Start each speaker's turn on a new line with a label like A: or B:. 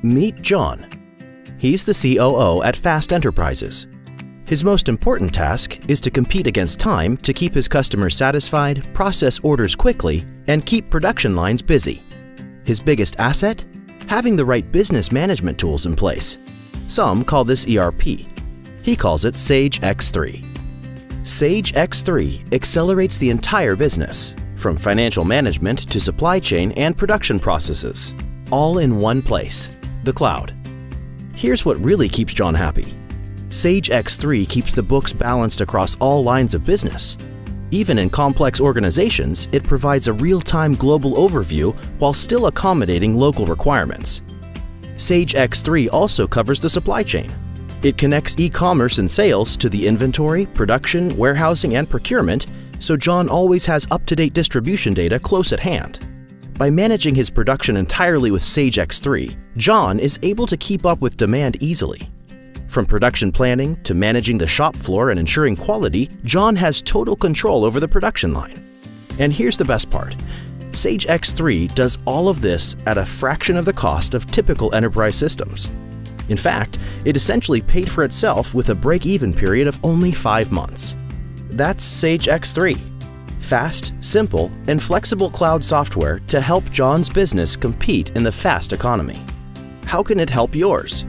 A: Meet John. He's the COO at Fast Enterprises. His most important task is to compete against time to keep his customers satisfied, process orders quickly, and keep production lines busy. His biggest asset? Having the right business management tools in place. Some call this ERP. He calls it Sage X3. Sage X3 accelerates the entire business, from financial management to supply chain and production processes, all in one place, the cloud. Here's what really keeps John happy. Sage X3 keeps the books balanced across all lines of business. Even in complex organizations, it provides a real-time global overview while still accommodating local requirements. Sage X3 also covers the supply chain. It connects e-commerce and sales to the inventory, production, warehousing, and procurement, so John always has up-to-date distribution data close at hand. By managing his production entirely with Sage X3, John is able to keep up with demand easily. From production planning to managing the shop floor and ensuring quality, John has total control over the production line. And here's the best part. Sage X3 does all of this at a fraction of the cost of typical enterprise systems. In fact, it essentially paid for itself with a break-even period of only 5 months. That's Sage X3. Fast, simple, and flexible cloud software to help John's business compete in the fast economy. How can it help yours?